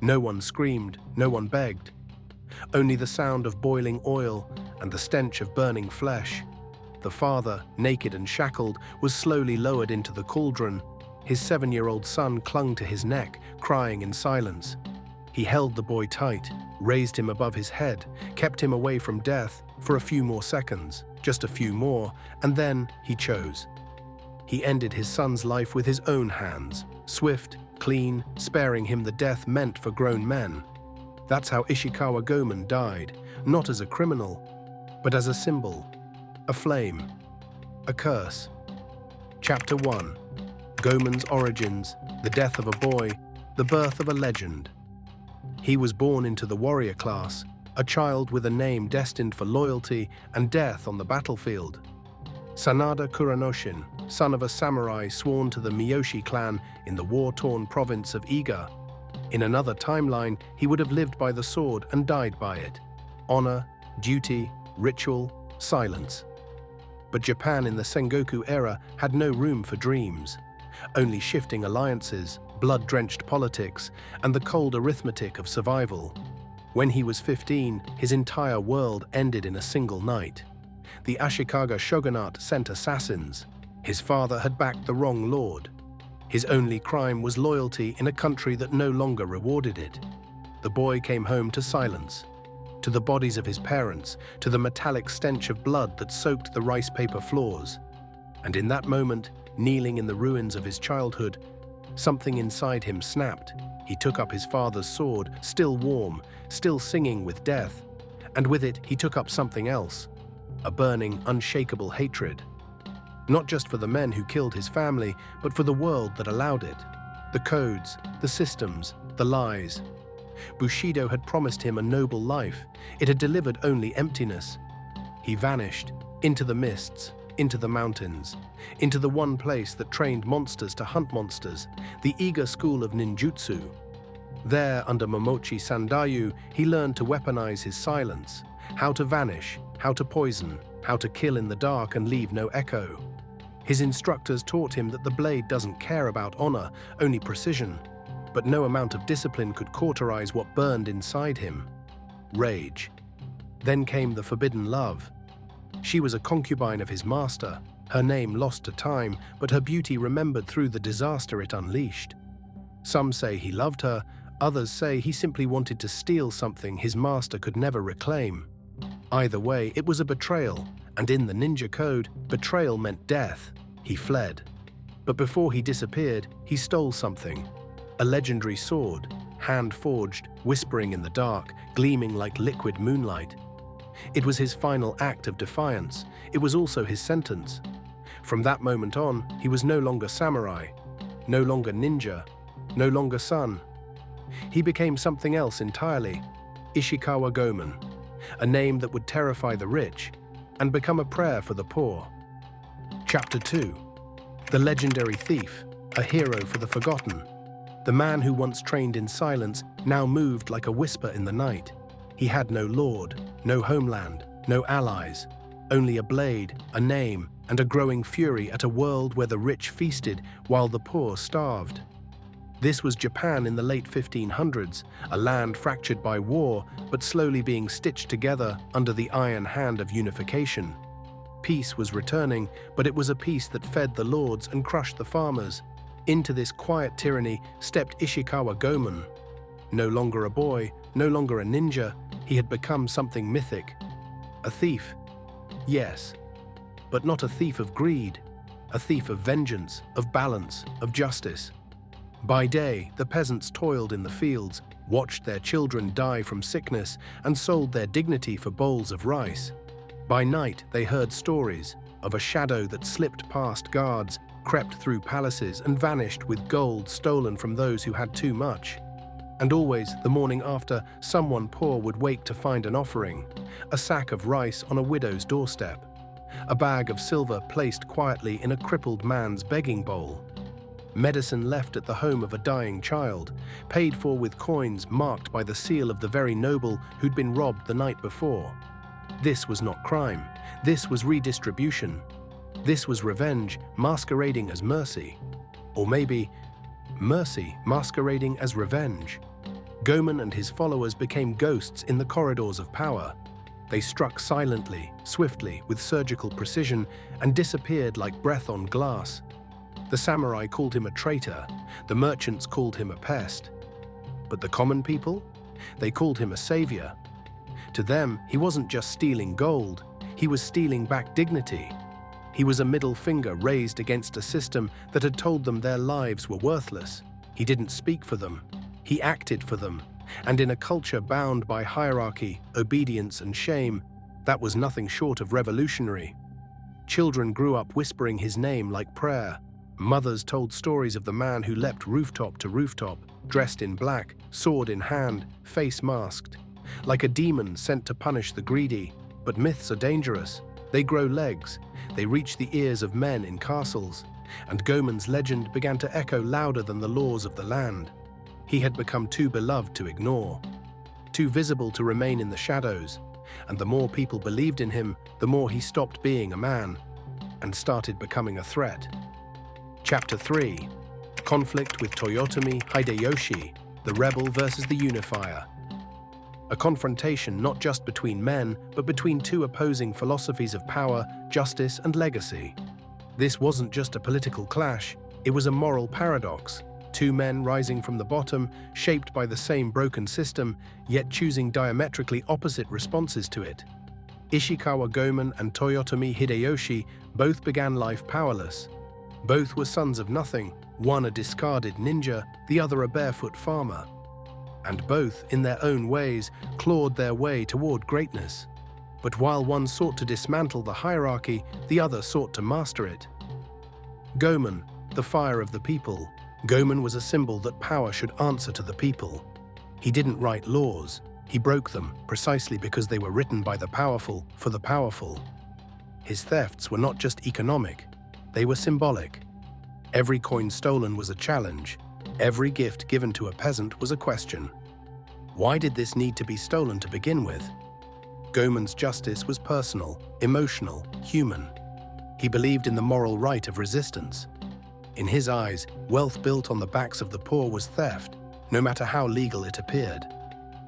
No one screamed, no one begged. Only the sound of boiling oil and the stench of burning flesh. The father, naked and shackled, was slowly lowered into the cauldron. His 7-year-old son clung to his neck, crying in silence. He held the boy tight, raised him above his head, kept him away from death for a few more seconds, just a few more, and then he chose. He ended his son's life with his own hands, swift, clean, sparing him the death meant for grown men. That's how Ishikawa Gomen died, not as a criminal, but as a symbol, a flame, a curse. Chapter 1. Gomen's origins, the death of a boy, the birth of a legend. He was born into the warrior class, a child with a name destined for loyalty and death on the battlefield. Sanada Kuranoshin, son of a samurai sworn to the Miyoshi clan in the war-torn province of Iga. In another timeline, he would have lived by the sword and died by it. Honor, duty, ritual, silence. But Japan in the Sengoku era had no room for dreams. Only shifting alliances, blood-drenched politics, and the cold arithmetic of survival. When he was 15, his entire world ended in a single night. The Ashikaga shogunate sent assassins. His father had backed the wrong lord. His only crime was loyalty in a country that no longer rewarded it. The boy came home to silence, to the bodies of his parents, to the metallic stench of blood that soaked the rice paper floors. And in that moment, kneeling in the ruins of his childhood, something inside him snapped. He took up his father's sword, still warm, still singing with death, and with it he took up something else, a burning, unshakable hatred. Not just for the men who killed his family, but for the world that allowed it. The codes, the systems, the lies. Bushido had promised him a noble life. It had delivered only emptiness. He vanished, into the mists, into the mountains, into the one place that trained monsters to hunt monsters, the Iga school of ninjutsu. There, under Momochi Sandayu, he learned to weaponize his silence, how to vanish, how to poison, how to kill in the dark and leave no echo. His instructors taught him that the blade doesn't care about honor, only precision, but no amount of discipline could cauterize what burned inside him. Rage. Then came the forbidden love. She was a concubine of his master, her name lost to time, but her beauty remembered through the disaster it unleashed. Some say he loved her, others say he simply wanted to steal something his master could never reclaim. Either way, it was a betrayal, and in the ninja code, betrayal meant death. He fled. But before he disappeared, he stole something. A legendary sword, hand-forged, whispering in the dark, gleaming like liquid moonlight. It was his final act of defiance. It was also his sentence. From that moment on, he was no longer samurai, no longer ninja, no longer son. He became something else entirely, Ishikawa Gomen, a name that would terrify the rich and become a prayer for the poor. Chapter 2. The legendary thief, a hero for the forgotten. The man who once trained in silence now moved like a whisper in the night. He had no lord, no homeland, no allies, only a blade, a name, and a growing fury at a world where the rich feasted while the poor starved. This was Japan in the late 1500s, a land fractured by war, but slowly being stitched together under the iron hand of unification. Peace was returning, but it was a peace that fed the lords and crushed the farmers. Into this quiet tyranny stepped Ishikawa Gomen. No longer a boy, no longer a ninja, he had become something mythic. A thief, yes, but not a thief of greed, a thief of vengeance, of balance, of justice. By day, the peasants toiled in the fields, watched their children die from sickness, and sold their dignity for bowls of rice. By night, they heard stories of a shadow that slipped past guards, crept through palaces, and vanished with gold stolen from those who had too much. And always, the morning after, someone poor would wake to find an offering, a sack of rice on a widow's doorstep, a bag of silver placed quietly in a crippled man's begging bowl, medicine left at the home of a dying child, paid for with coins marked by the seal of the very noble who'd been robbed the night before. This was not crime. This was redistribution. This was revenge masquerading as mercy. Or maybe mercy masquerading as revenge. Goemon and his followers became ghosts in the corridors of power. They struck silently, swiftly, with surgical precision, and disappeared like breath on glass. The samurai called him a traitor, the merchants called him a pest. But the common people? They called him a savior. To them, he wasn't just stealing gold, he was stealing back dignity. He was a middle finger raised against a system that had told them their lives were worthless. He didn't speak for them, he acted for them. And in a culture bound by hierarchy, obedience, and shame, that was nothing short of revolutionary. Children grew up whispering his name like prayer. Mothers told stories of the man who leapt rooftop to rooftop, dressed in black, sword in hand, face masked. Like a demon sent to punish the greedy. But myths are dangerous. They grow legs. They reach the ears of men in castles. And Goemon's legend began to echo louder than the laws of the land. He had become too beloved to ignore, too visible to remain in the shadows. And the more people believed in him, the more he stopped being a man and started becoming a threat. Chapter 3. Conflict with Toyotomi Hideyoshi, the rebel versus the unifier. A confrontation not just between men, but between two opposing philosophies of power, justice, and legacy. This wasn't just a political clash, it was a moral paradox. Two men rising from the bottom, shaped by the same broken system, yet choosing diametrically opposite responses to it. Ishikawa Goemon and Toyotomi Hideyoshi both began life powerless. Both were sons of nothing, one a discarded ninja, the other a barefoot farmer. And both, in their own ways, clawed their way toward greatness. But while one sought to dismantle the hierarchy, the other sought to master it. Goemon, the fire of the people. Goemon was a symbol that power should answer to the people. He didn't write laws, he broke them precisely because they were written by the powerful for the powerful. His thefts were not just economic, they were symbolic. Every coin stolen was a challenge. Every gift given to a peasant was a question. Why did this need to be stolen to begin with? Goemon's justice was personal, emotional, human. He believed in the moral right of resistance. In his eyes, wealth built on the backs of the poor was theft, no matter how legal it appeared.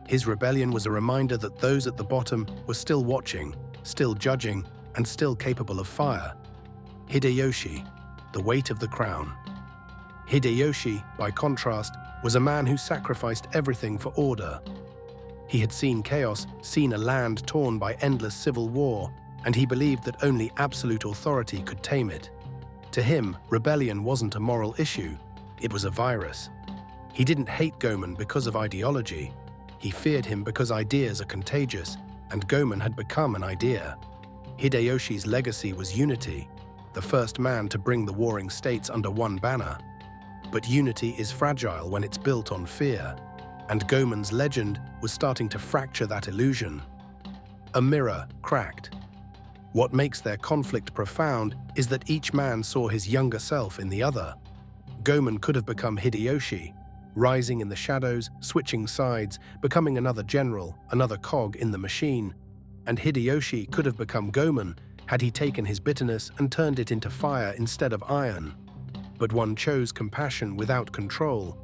His rebellion was a reminder that those at the bottom were still watching, still judging, and still capable of fire. Hideyoshi, the weight of the crown. Hideyoshi, by contrast, was a man who sacrificed everything for order. He had seen chaos, seen a land torn by endless civil war, and he believed that only absolute authority could tame it. To him, rebellion wasn't a moral issue, it was a virus. He didn't hate Goemon because of ideology. He feared him because ideas are contagious, and Goemon had become an idea. Hideyoshi's legacy was unity, the first man to bring the warring states under one banner. But unity is fragile when it's built on fear, and Goemon's legend was starting to fracture that illusion. A mirror cracked. What makes their conflict profound is that each man saw his younger self in the other. Goemon could have become Hideyoshi, rising in the shadows, switching sides, becoming another general, another cog in the machine. And Hideyoshi could have become Goemon had he taken his bitterness and turned it into fire instead of iron. But one chose compassion without control.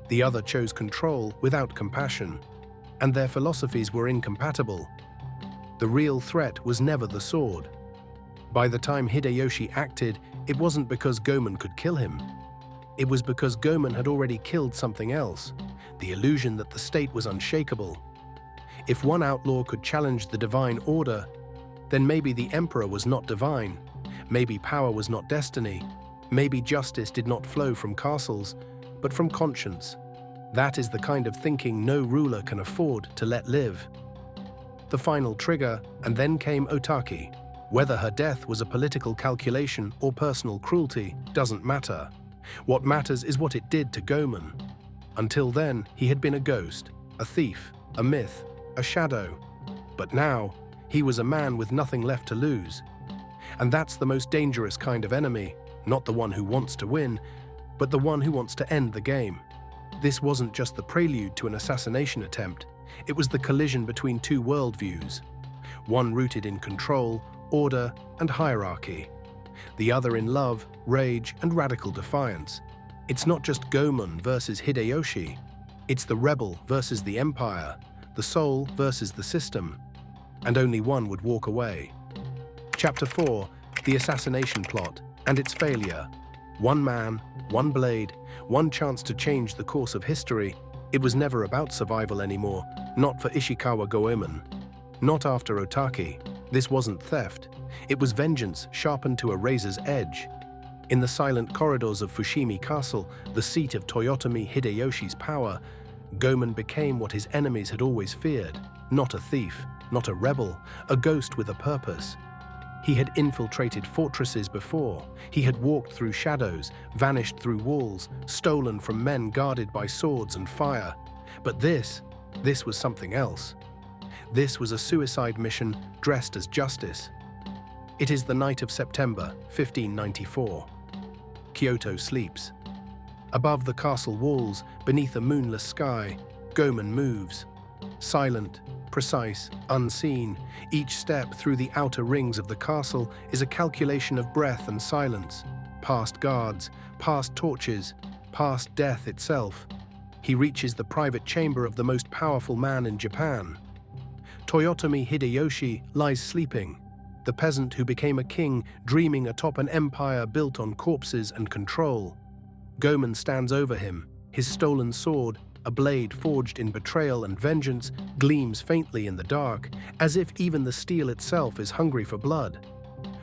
The other chose control without compassion. And their philosophies were incompatible. The real threat was never the sword. By the time Hideyoshi acted, it wasn't because Goemon could kill him. It was because Goemon had already killed something else, the illusion that the state was unshakable. If one outlaw could challenge the divine order, then maybe the emperor was not divine, maybe power was not destiny, maybe justice did not flow from castles, but from conscience. That is the kind of thinking no ruler can afford to let live. The final trigger, and then came Otaki. Whether her death was a political calculation or personal cruelty doesn't matter. What matters is what it did to Goemon. Until then, he had been a ghost, a thief, a myth, a shadow. But now, he was a man with nothing left to lose. And that's the most dangerous kind of enemy, not the one who wants to win, but the one who wants to end the game. This wasn't just the prelude to an assassination attempt. It was the collision between two worldviews, one rooted in control, order, and hierarchy, the other in love, rage, and radical defiance. It's not just Goemon versus Hideyoshi. It's the rebel versus the empire, the soul versus the system, and only one would walk away. Chapter 4, the assassination plot and its failure. One man, one blade, one chance to change the course of history. It was never about survival anymore, not for Ishikawa Goemon. Not after Otaki. This wasn't theft. It was vengeance sharpened to a razor's edge. In the silent corridors of Fushimi Castle, the seat of Toyotomi Hideyoshi's power, Goemon became what his enemies had always feared. Not a thief, not a rebel, a ghost with a purpose. He had infiltrated fortresses before. He had walked through shadows, vanished through walls, stolen from men guarded by swords and fire. But this was something else. This was a suicide mission dressed as justice. It is the night of September, 1594. Kyoto sleeps. Above the castle walls, beneath a moonless sky, Goemon moves. Silent, precise, unseen, each step through the outer rings of the castle is a calculation of breath and silence, past guards, past torches, past death itself. He reaches the private chamber of the most powerful man in Japan. Toyotomi Hideyoshi lies sleeping, the peasant who became a king dreaming atop an empire built on corpses and control. Goemon stands over him, his stolen sword, a blade forged in betrayal and vengeance, gleams faintly in the dark, as if even the steel itself is hungry for blood.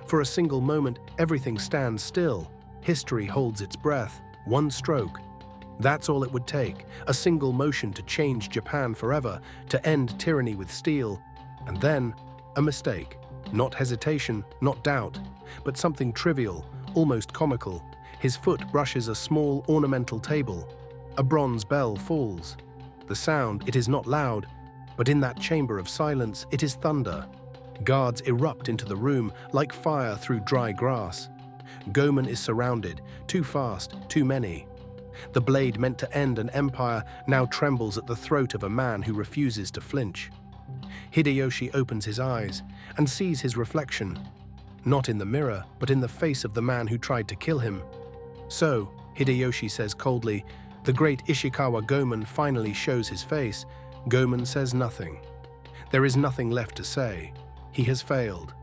For a single moment, everything stands still. History holds its breath. One stroke. That's all it would take, a single motion to change Japan forever, to end tyranny with steel. And then, a mistake. Not hesitation, not doubt, but something trivial, almost comical. His foot brushes a small ornamental table. A bronze bell falls. The sound, it is not loud, but in that chamber of silence, it is thunder. Guards erupt into the room like fire through dry grass. Goemon is surrounded, too fast, too many. The blade meant to end an empire now trembles at the throat of a man who refuses to flinch. Hideyoshi opens his eyes and sees his reflection, not in the mirror, but in the face of the man who tried to kill him. So, Hideyoshi says coldly, the great Ishikawa Goemon finally shows his face. Goemon says nothing. There is nothing left to say. He has failed.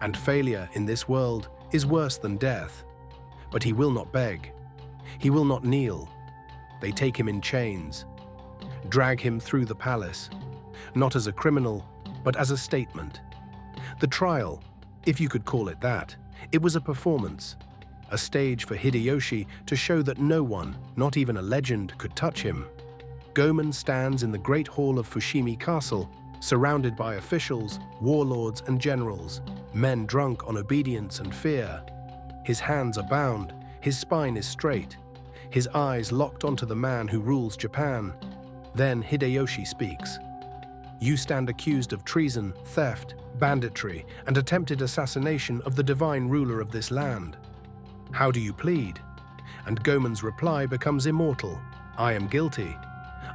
And failure in this world is worse than death. But he will not beg. He will not kneel. They take him in chains, drag him through the palace, not as a criminal, but as a statement. The trial, if you could call it that, it was a performance, a stage for Hideyoshi to show that no one, not even a legend, could touch him. Goemon stands in the great hall of Fushimi Castle, surrounded by officials, warlords and generals, men drunk on obedience and fear. His hands are bound, his spine is straight, his eyes locked onto the man who rules Japan. Then Hideyoshi speaks. You stand accused of treason, theft, banditry, and attempted assassination of the divine ruler of this land. How do you plead? And Goemon's reply becomes immortal. I am guilty.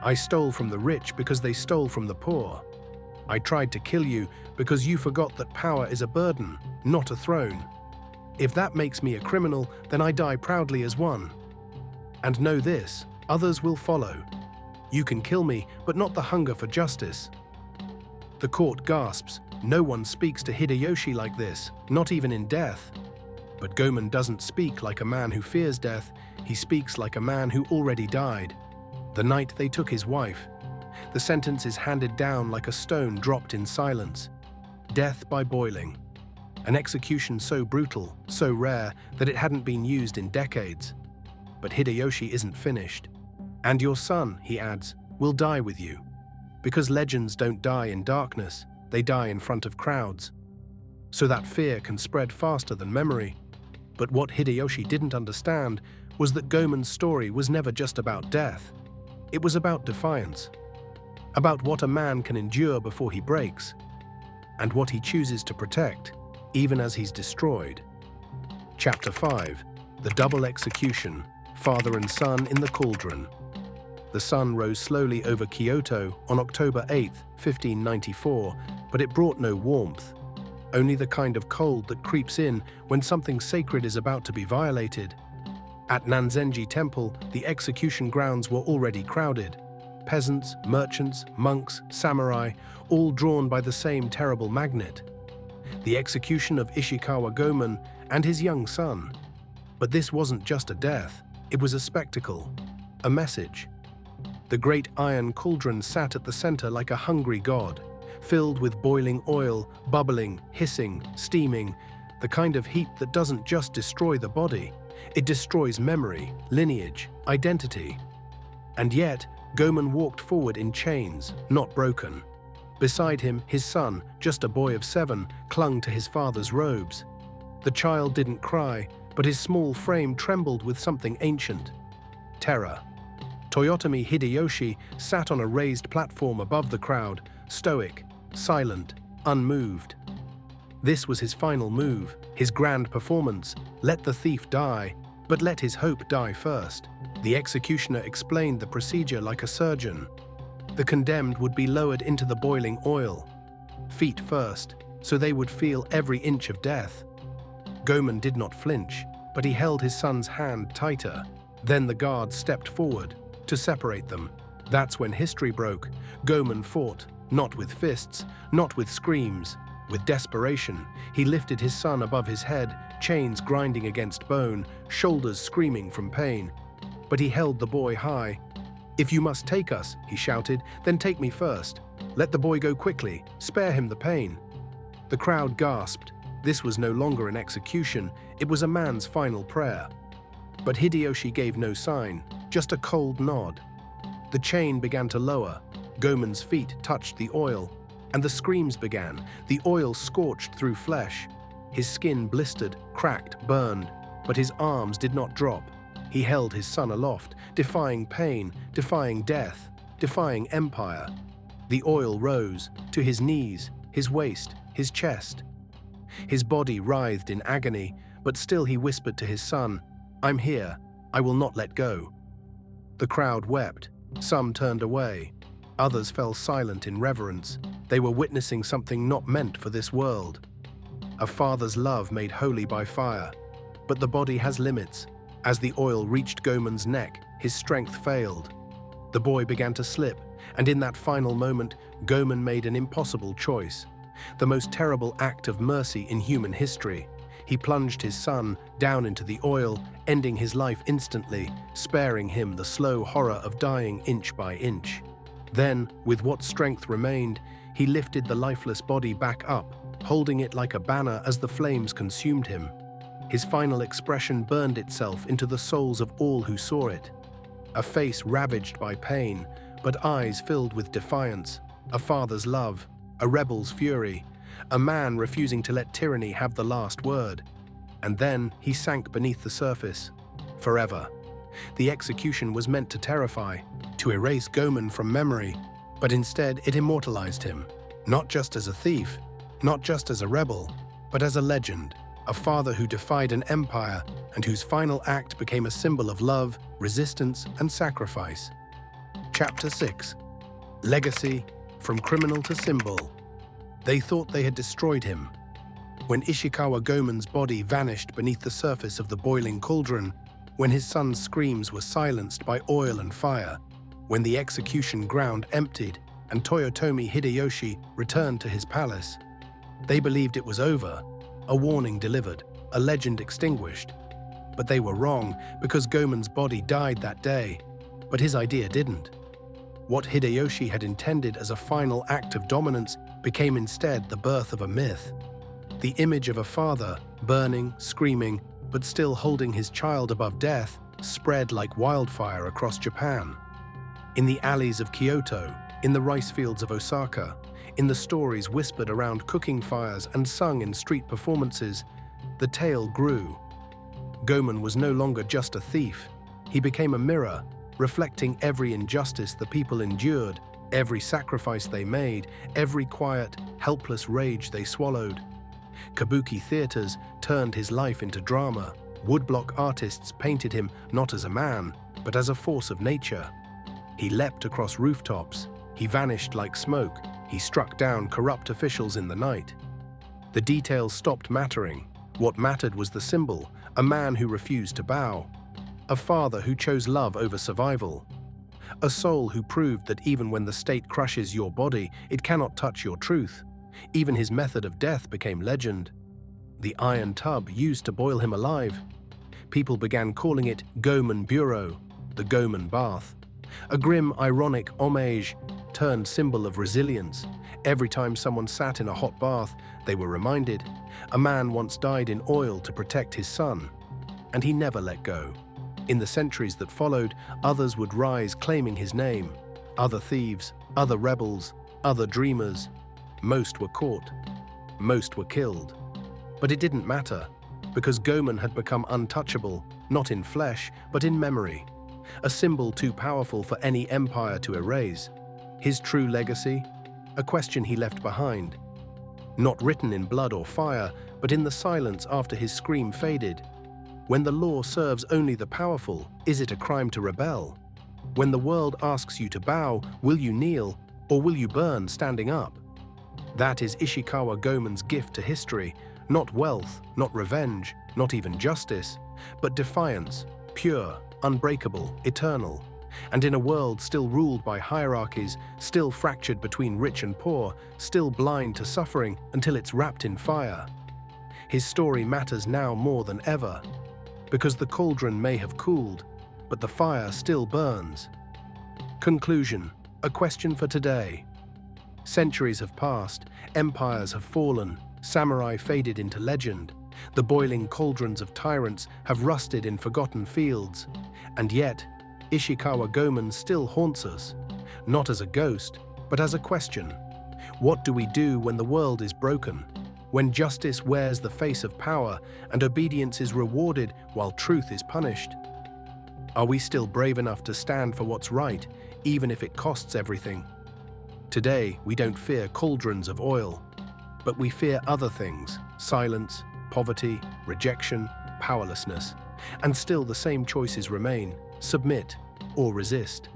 I stole from the rich because they stole from the poor. I tried to kill you because you forgot that power is a burden, not a throne. If that makes me a criminal, then I die proudly as one. And know this, others will follow. You can kill me, but not the hunger for justice. The court gasps. No one speaks to Hideyoshi like this, not even in death. But Goemon doesn't speak like a man who fears death. He speaks like a man who already died. The night they took his wife. The sentence is handed down like a stone dropped in silence. Death by boiling. An execution so brutal, so rare, that it hadn't been used in decades. But Hideyoshi isn't finished. And your son, he adds, will die with you. Because legends don't die in darkness, they die in front of crowds. So that fear can spread faster than memory. But what Hideyoshi didn't understand was that Goemon's story was never just about death. It was about defiance. About what a man can endure before he breaks. And what he chooses to protect, even as he's destroyed. Chapter 5. The Double Execution, Father and Son in the Cauldron. The sun rose slowly over Kyoto on October 8, 1594, but it brought no warmth. Only the kind of cold that creeps in when something sacred is about to be violated. At Nanzenji Temple, the execution grounds were already crowded. peasants, merchants, monks, samurai, all drawn by the same terrible magnet. The execution of Ishikawa Goemon and his young son. But this wasn't just a death, it was a spectacle, a message. The great iron cauldron sat at the center like a hungry god, filled with boiling oil, bubbling, hissing, steaming, the kind of heat that doesn't just destroy the body, it destroys memory, lineage, identity. And yet, Goemon walked forward in chains, not broken. Beside him, his son, just a boy of 7, clung to his father's robes. The child didn't cry, but his small frame trembled with something ancient. Terror. Toyotomi Hideyoshi sat on a raised platform above the crowd, stoic, silent, unmoved. This was his final move, his grand performance. Let the thief die, but let his hope die first. The executioner explained the procedure like a surgeon. The condemned would be lowered into the boiling oil, feet first, so they would feel every inch of death. Goemon did not flinch, but he held his son's hand tighter. Then the guards stepped forward to separate them. That's when history broke. Goemon fought, not with fists, not with screams, with desperation. He lifted his son above his head, chains grinding against bone, shoulders screaming from pain. But he held the boy high. "If you must take us," he shouted, "then take me first. Let the boy go quickly, spare him the pain." The crowd gasped. This was no longer an execution, it was a man's final prayer. But Hideyoshi gave no sign, just a cold nod. The chain began to lower, Goemon's feet touched the oil, and the screams began. The oil scorched through flesh. His skin blistered, cracked, burned, but his arms did not drop. He held his son aloft, defying pain, defying death, defying empire. The oil rose to his knees, his waist, his chest. His body writhed in agony, but still he whispered to his son, "I'm here, I will not let go." The crowd wept, some turned away, others fell silent in reverence. They were witnessing something not meant for this world. A father's love made holy by fire. But the body has limits. As the oil reached Goemon's neck, his strength failed. The boy began to slip, and in that final moment, Goemon made an impossible choice. The most terrible act of mercy in human history. He plunged his son down into the oil, ending his life instantly, sparing him the slow horror of dying inch by inch. Then, with what strength remained, he lifted the lifeless body back up, holding it like a banner as the flames consumed him. His final expression burned itself into the souls of all who saw it. A face ravaged by pain, but eyes filled with defiance, a father's love, a rebel's fury, a man refusing to let tyranny have the last word. And then he sank beneath the surface, forever. The execution was meant to terrify, to erase Goemon from memory, but instead it immortalized him, not just as a thief, not just as a rebel, but as a legend, a father who defied an empire and whose final act became a symbol of love, resistance, and sacrifice. Chapter 6. Legacy, from criminal to symbol. They thought they had destroyed him. When Ishikawa Goemon's body vanished beneath the surface of the boiling cauldron, when his son's screams were silenced by oil and fire, when the execution ground emptied and Toyotomi Hideyoshi returned to his palace, they believed it was over, a warning delivered, a legend extinguished. But they were wrong, because Goemon's body died that day, but his idea didn't. What Hideyoshi had intended as a final act of dominance became instead the birth of a myth. The image of a father, burning, screaming, but still holding his child above death, spread like wildfire across Japan. In the alleys of Kyoto, in the rice fields of Osaka, in the stories whispered around cooking fires and sung in street performances, the tale grew. Goemon was no longer just a thief. He became a mirror, reflecting every injustice the people endured, every sacrifice they made, every quiet, helpless rage they swallowed. Kabuki theaters turned his life into drama. Woodblock artists painted him not as a man, but as a force of nature. He leapt across rooftops. He vanished like smoke. He struck down corrupt officials in the night. The details stopped mattering. What mattered was the symbol, a man who refused to bow. A father who chose love over survival. A soul who proved that even when the state crushes your body, it cannot touch your truth. Even his method of death became legend. The iron tub used to boil him alive. People began calling it Goman Bureau, the Goman Bath. A grim, ironic homage turned symbol of resilience. Every time someone sat in a hot bath, they were reminded. A man once died in oil to protect his son, and he never let go. In the centuries that followed, others would rise claiming his name. Other thieves, other rebels, other dreamers. Most were caught. Most were killed. But it didn't matter, because Goman had become untouchable, not in flesh, but in memory. A symbol too powerful for any empire to erase. His true legacy? A question he left behind. Not written in blood or fire, but in the silence after his scream faded. When the law serves only the powerful, is it a crime to rebel? When the world asks you to bow, will you kneel, or will you burn standing up? That is Ishikawa Goman's gift to history. Not wealth, not revenge, not even justice, but defiance, pure, unbreakable, eternal. And in a world still ruled by hierarchies, still fractured between rich and poor, still blind to suffering until it's wrapped in fire. His story matters now more than ever, because the cauldron may have cooled, but the fire still burns. Conclusion, a question for today. Centuries have passed, empires have fallen, samurai faded into legend, the boiling cauldrons of tyrants have rusted in forgotten fields, and yet, Ishikawa Goman still haunts us, not as a ghost, but as a question. What do we do when the world is broken? When justice wears the face of power and obedience is rewarded while truth is punished? Are we still brave enough to stand for what's right, even if it costs everything? Today, we don't fear cauldrons of oil, but we fear other things: silence, poverty, rejection, powerlessness. And still the same choices remain: submit or resist.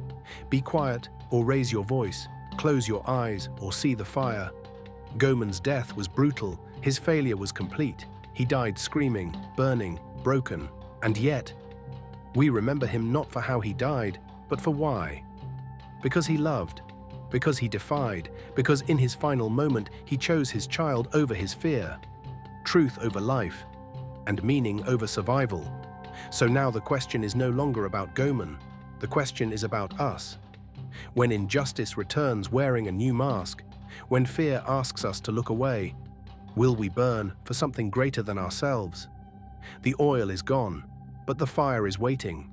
Be quiet or raise your voice. Close your eyes or see the fire. Goman's death was brutal. His failure was complete. He died screaming, burning, broken. And yet, we remember him not for how he died, but for why. Because he loved, because he defied, because in his final moment he chose his child over his fear, truth over life, and meaning over survival. So now the question is no longer about Goman. The question is about us. When injustice returns wearing a new mask, when fear asks us to look away, will we burn for something greater than ourselves? The oil is gone, but the fire is waiting.